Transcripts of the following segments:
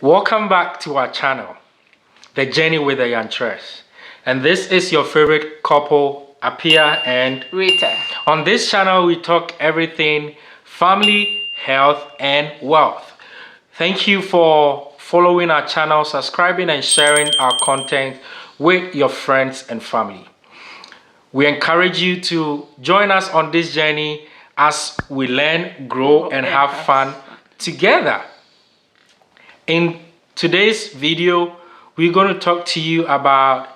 Welcome back to our channel, The Journey with the Yantres. And this is your favorite couple, H.E.A.L and Rita. On this channel, we talk everything family, health, and wealth. Thank you for following our channel, subscribing, and sharing our content with your friends and family. We encourage you to join us on this journey as we learn, grow, and have fun together. In today's video, we're going to talk to you about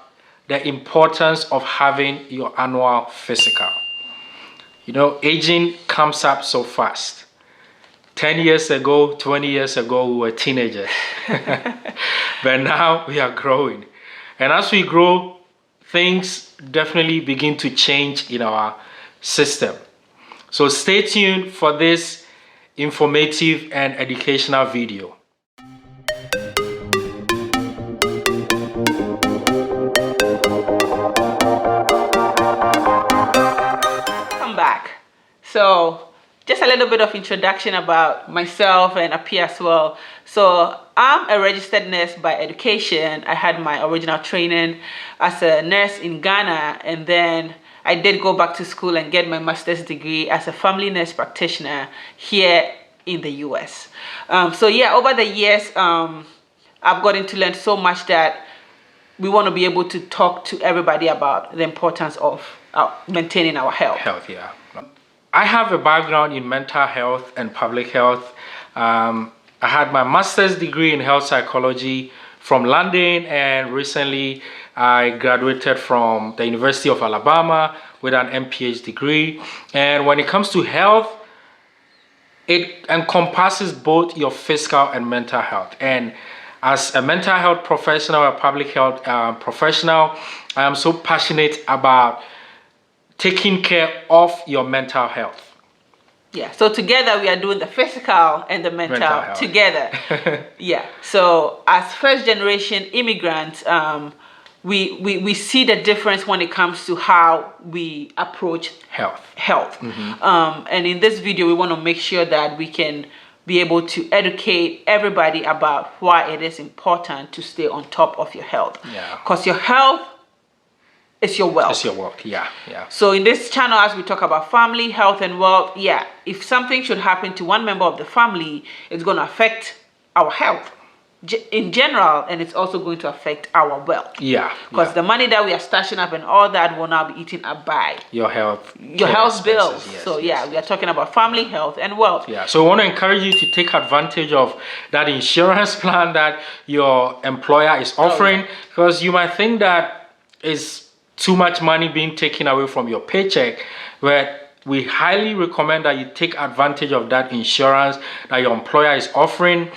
the importance of having your annual physical. You know, aging comes up so fast. 10 years ago, 20 years ago, we were teenagers. But now we are growing. And as we grow, things definitely begin to change in our system. So stay tuned for this informative and educational video. So just a little bit of introduction about myself and H.E.A.L as well. So I'm a registered nurse by education. I had my original training as a nurse in Ghana, and then I did go back to school and get my master's degree as a family nurse practitioner here in the US. So yeah, over the years, I've gotten to learn so much that we want to be able to talk to everybody about the importance of maintaining our health. Yeah. I have a background in mental health and public health. I had my master's degree in health psychology from London, and recently I graduated from the University of Alabama with an MPH degree. And when it comes to health, it encompasses both your physical and mental health. And as a mental health professional, a public health professional, I am so passionate about taking care of your mental health. Yeah, so together we are doing the physical and the mental health together. Yeah, so as first generation immigrants, we see the difference when it comes to how we approach health. And in this video, we want to make sure that we can be able to educate everybody about why it is important to stay on top of your health. Yeah, because your health, it's your wealth. It's your wealth, yeah. So in this channel, as we talk about family, health, and wealth, yeah, if something should happen to one member of the family, it's going to affect our health in general, and it's also going to affect our wealth. Yeah. Because the money that we are stashing up and all that will now be eaten up by your health bills. Yes, so yeah, we are talking about family, health, and wealth. Yeah. So we want to encourage you to take advantage of that insurance plan that your employer is offering, because you might think that is too much money being taken away from your paycheck, where we highly recommend that you take advantage of that insurance that your employer is offering,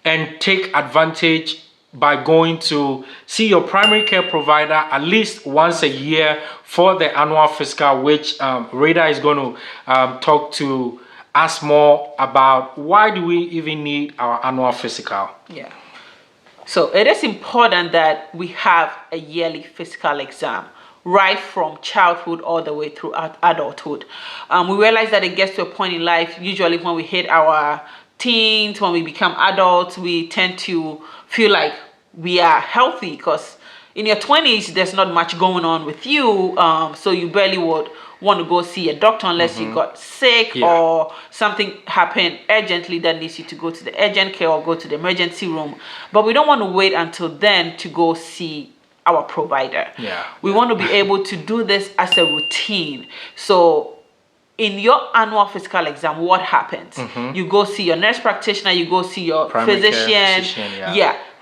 and take advantage by going to see your primary care provider at least once a year for the annual physical, which Rita is going to talk to us more about. Why do we even need our annual physical? Yeah. So it is important that we have a yearly physical exam, right from childhood all the way through adulthood. We realize that it gets to a point in life, usually when we hit our teens, when we become adults, we tend to feel like we are healthy, because in your 20s, there's not much going on with you. So you barely would want to go see a doctor unless you got sick or something happened urgently that needs you to go to the urgent care or go to the emergency room. But we don't want to wait until then to go see our provider. We want to be able to do this as a routine. So in your annual physical exam, what happens? You go see your nurse practitioner, you go see your physician.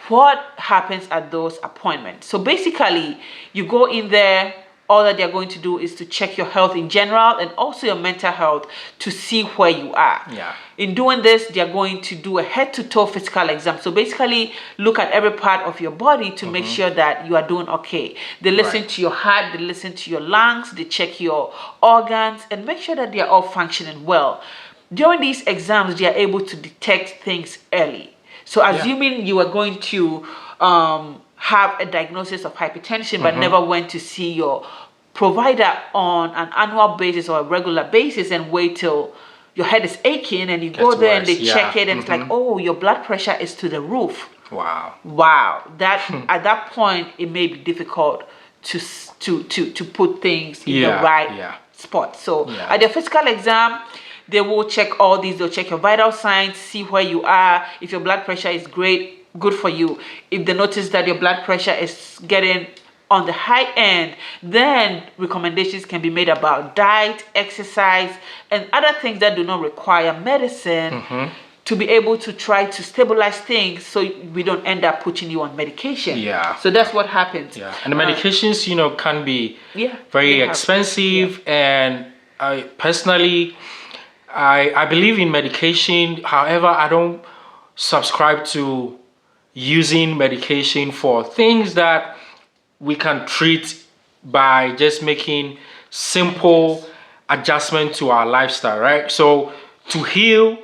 What happens at those appointments? So basically, you go in there, all that they're going to do is to check your health in general and also your mental health to see where you are. In doing this, they're going to do a head-to-toe physical exam. So basically, look at every part of your body to make sure that you are doing okay. They listen to your heart, they listen to your lungs, they check your organs, and make sure that they are all functioning well. During these exams, they are able to detect things early. So assuming you are going to have a diagnosis of hypertension but never went to see your provider on an annual basis or a regular basis and wait till your head is aching and you go there and they check it and it's like, oh, your blood pressure is to the roof. Wow. That at that point it may be difficult to put things in the right spot. So at the physical exam, they will check all these. They'll check your vital signs, see where you are. If your blood pressure is good for you. If they notice that your blood pressure is getting on the high end, then recommendations can be made about diet, exercise, and other things that do not require medicine to be able to try to stabilize things so we don't end up putting you on medication. So that's what happens. And the medications, can be very expensive. And I personally, I believe in medication. However, I don't subscribe to using medication for things that we can treat by just making simple adjustment to our lifestyle, right? So to heal,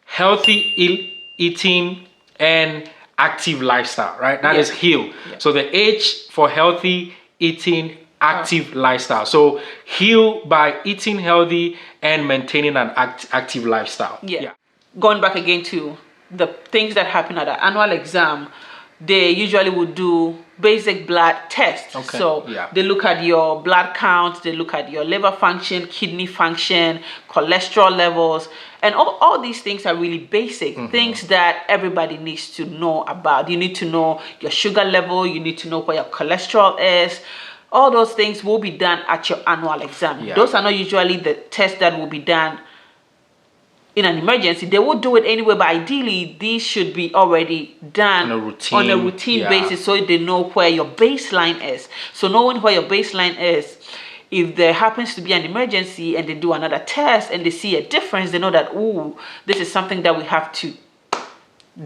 healthy eating and active lifestyle, right? That is HEAL. So the H for healthy eating, active lifestyle. So heal by eating healthy and maintaining an active lifestyle. Going back again to the things that happen at an annual exam, they usually would do basic blood tests. So they look at your blood count, they look at your liver function, kidney function, cholesterol levels, and all these things are really basic things that everybody needs to know about. You need to know your sugar level, you need to know what your cholesterol is. All those things will be done at your annual exam. Those are not usually the tests that will be done in an emergency. They will do it anyway, but ideally these should be already done on a routine basis, so they know where your baseline is. So knowing where your baseline is, if there happens to be an emergency and they do another test and they see a difference, they know that, ooh, this is something that we have to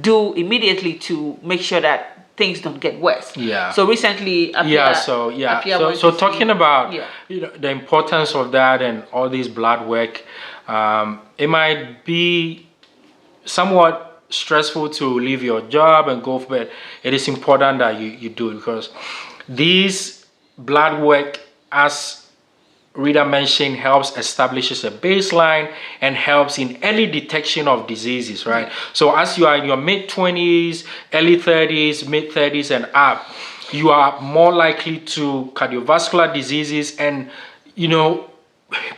do immediately to make sure that things don't get worse. So recently, so talking about the importance of that and all this blood work, it might be somewhat stressful to leave your job and go for it. It is important that you do it, because these blood work, as Rita mentioned, helps establishes a baseline and helps in early detection of diseases, right? So as you are in your mid-20s, early 30s, mid-30s and up, you are more likely to cardiovascular diseases and,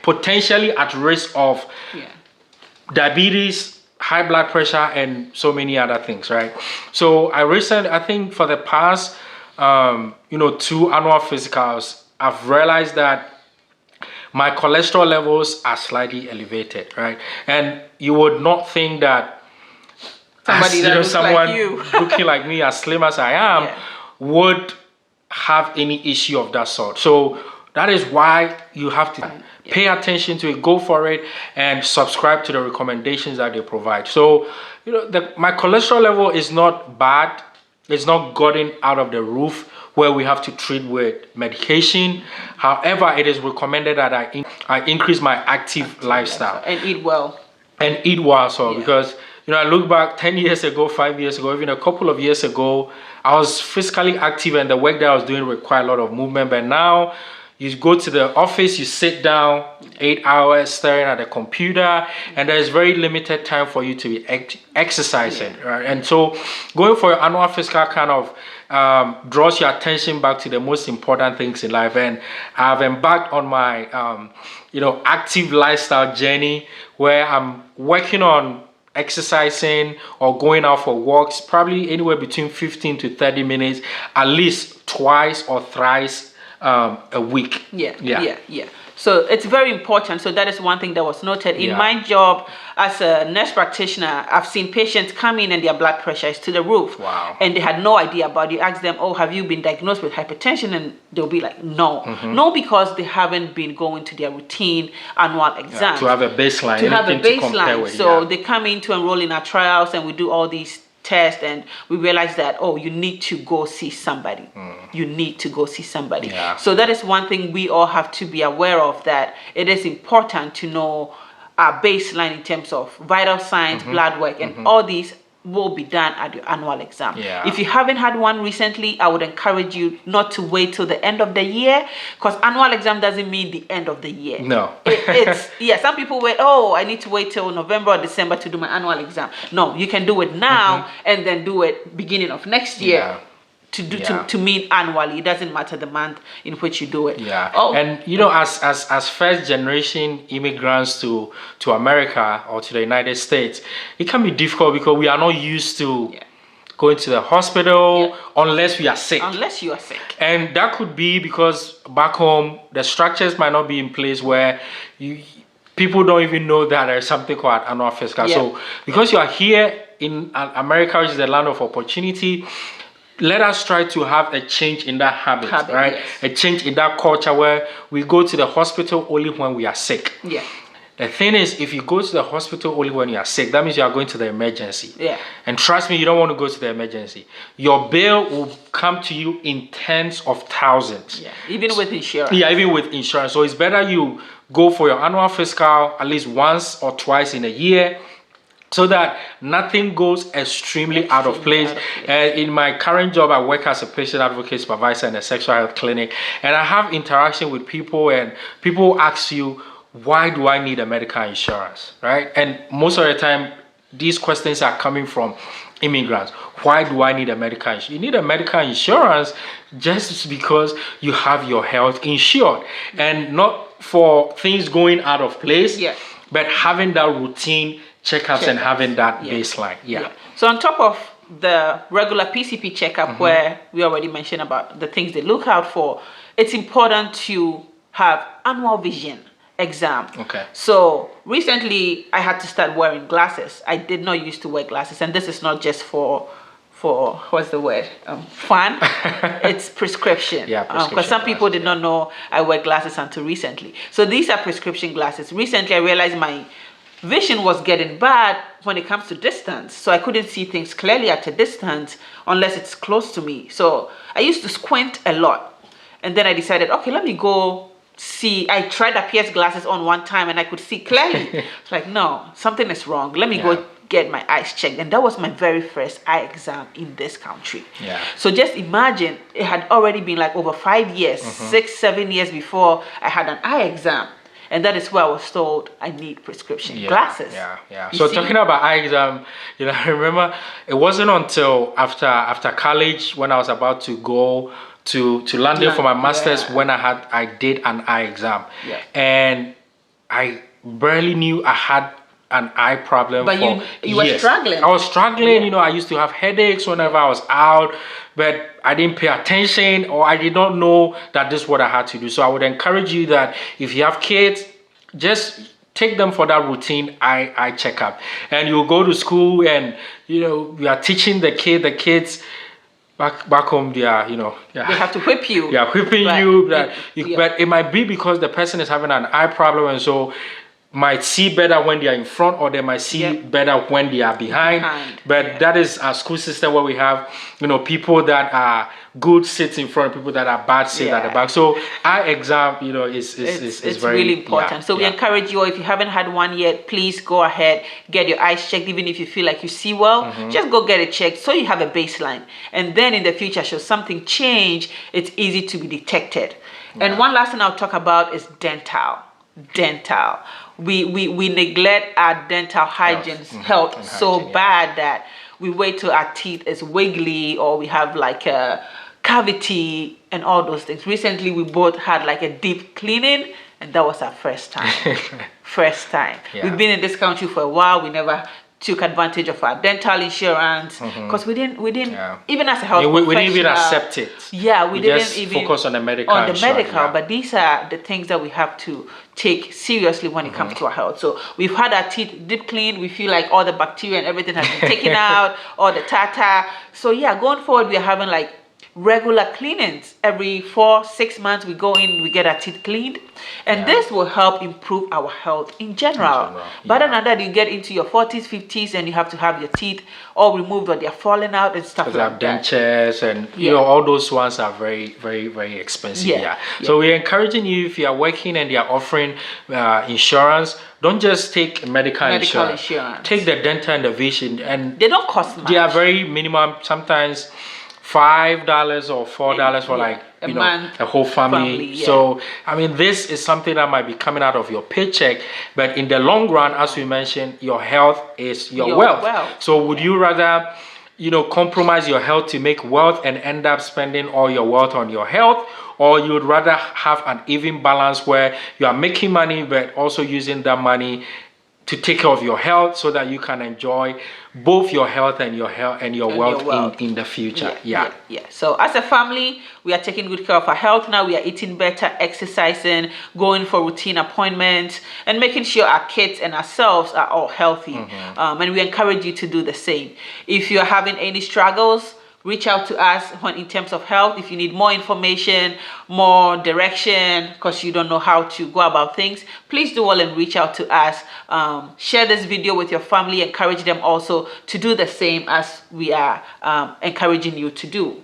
potentially at risk of diabetes, high blood pressure, and so many other things, right? So I think for the past, 2 annual physicals, I've realized that my cholesterol levels are slightly elevated, right? And you would not think that someone looking like me, as slim as I am, would have any issue of that sort. So that is why you have to pay attention to it, go for it, and subscribe to the recommendations that they provide. So, my cholesterol level is not bad. It's not gotten out of the roof where we have to treat with medication. However, it is recommended that I increase my active lifestyle. And eat well. Because, I look back 10 years ago, 5 years ago, even a couple of years ago, I was physically active and the work that I was doing required a lot of movement. But now, you go to the office, you sit down 8 hours staring at the computer, and there's very limited time for you to be exercising, right? And so going for your annual physical kind of draws your attention back to the most important things in life. And I've embarked on my active lifestyle journey where I'm working on exercising or going out for walks, probably anywhere between 15 to 30 minutes, at least twice or thrice a week. So it's very important. So that is one thing that was noted. In my job as a nurse practitioner, I've seen patients come in and their blood pressure is to the roof. And they had no idea about it. You ask them, oh, have you been diagnosed with hypertension? And they'll be like, no. No, because they haven't been going to their routine annual exams. To have a baseline. To compare with. So they come in to enroll in our trials and we do all these test, and we realize that, oh, you need to go see somebody. You need to go see somebody. So that is one thing we all have to be aware of, that it is important to know our baseline in terms of vital signs, blood work, and all these will be done at your annual exam. Yeah. If you haven't had one recently, I would encourage you not to wait till the end of the year, because annual exam doesn't mean the end of the year. No. It's yeah, some people wait, oh, I need to wait till November or December to do my annual exam. No, you can do it now and then do it beginning of next year. Yeah. To mean annually. It doesn't matter the month in which you do it. Yeah. And you know, as first generation immigrants to America or to the United States, it can be difficult because we are not used to going to the hospital unless we are sick. Unless you are sick. And that could be because back home the structures might not be in place where people don't even know that there's something called annual physical. So because you are here in America, which is the land of opportunity, let us try to have a change in that habit, right? Yes. A change in that culture where we go to the hospital only when we are sick. Yeah. The thing is, if you go to the hospital only when you are sick, that means you are going to the emergency. Yeah. And trust me, you don't want to go to the emergency. Your bill will come to you in tens of thousands. Yeah. Even with insurance. Yeah, even with insurance. So it's better you go for your annual physical at least once or twice in a year, so that nothing goes extremely out of place. In my current job, I work as a patient advocate supervisor in a sexual health clinic, and I have interaction with people, and people ask you, why do I need a medical insurance, right? And most of the time, these questions are coming from immigrants. Why do I need a medical insurance? You need a medical insurance just because you have your health insured, and not for things going out of place, but having that routine checkups and having that baseline. So on top of the regular PCP checkup, where we already mentioned about the things they look out for, it's important to have annual vision exam. Okay. So recently I had to start wearing glasses. I did not used to wear glasses, and this is not just for what's the word, fun. It's prescription. Yeah, prescription because some people did not know I wear glasses until recently. So these are prescription glasses. Recently I realized my vision was getting bad when it comes to distance, so I couldn't see things clearly at a distance unless it's close to me. So I used to squint a lot, and then I decided, okay, let me go see. I tried a PS glasses on one time and I could see clearly. It's like, no, something is wrong. Let me go get my eyes checked. And that was my very first eye exam in this country. So just imagine, it had already been like over 5 years, 6, 7 years before I had an eye exam. And that is where I was told I need prescription glasses. So talking about eye exam, you know, I remember it wasn't until after college, when I was about to go to London for my master's, when I did an eye exam. And I barely knew I had an eye problem. But you were struggling. I was struggling. You know, I used to have headaches whenever I was out, but I didn't pay attention, or I did not know that this is what I had to do. So I would encourage you that if you have kids, just take them for that routine eye checkup. And you'll go to school, and you know, we are teaching the kids back home, they are, you know, they have to whip you. They are whipping you. But it might be because the person is having an eye problem, and so might see better when they are in front, or they might see better when they are behind. But that is our school system, where we have, you know, people that are good sit in front, people that are bad sit at the back. So eye exam, you know, is very really important. So we encourage you, if you haven't had one yet, please go ahead, get your eyes checked. Even if you feel like you see well, just go get it checked, so you have a baseline. And then in the future, should something change, it's easy to be detected. And one last thing I'll talk about is dental. We neglect our dental hygiene, health so bad that we wait till our teeth is wiggly, or we have like a cavity and all those things. Recently we both had like a deep cleaning, and that was our first time. We've been in this country for a while. We never took advantage of our dental insurance, because we didn't even as a health professional, we didn't even accept it. We didn't just even focus on the medical but these are the things that we have to take seriously when it comes to our health. So we've had our teeth deep cleaned. We feel like all the bacteria and everything has been taken out, all the tartar. So going forward, we are having like regular cleanings. Every 4-6 months we go in, we get our teeth cleaned, and this will help improve our health in general. But than that, you get into your 40s, 50s, and you have to have your teeth all removed, or they're falling out and stuff like that. Dentures and you know, all those ones are very, very, very expensive. So we're encouraging you, if you are working and they are offering insurance, don't just take medical insurance. Take the dental and the vision, and they don't cost much. They are very minimum, sometimes $5 or $4 for like a whole family. So I mean, this is something that might be coming out of your paycheck, but in the long run, as we mentioned, your health is your wealth. So would you rather, you know, compromise your health to make wealth and end up spending all your wealth on your health, or you would rather have an even balance where you are making money but also using that money to take care of your health so that you can enjoy both your health and your wealth in the future? So as a family, we are taking good care of our health now. We are eating better, exercising, going for routine appointments, and making sure our kids and ourselves are all healthy. And we encourage you to do the same. If you're having any struggles, reach out to us in terms of health. If you need more information, more direction, because you don't know how to go about things, please do all and reach out to us. Share this video with your family. Encourage them also to do the same as we are encouraging you to do.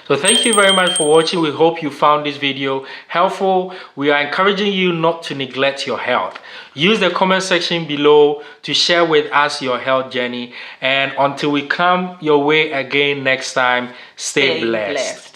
So thank you very much for watching. We hope you found this video helpful. We are encouraging you not to neglect your health. Use the comment section below to share with us your health journey. And until we come your way again next time, stay blessed.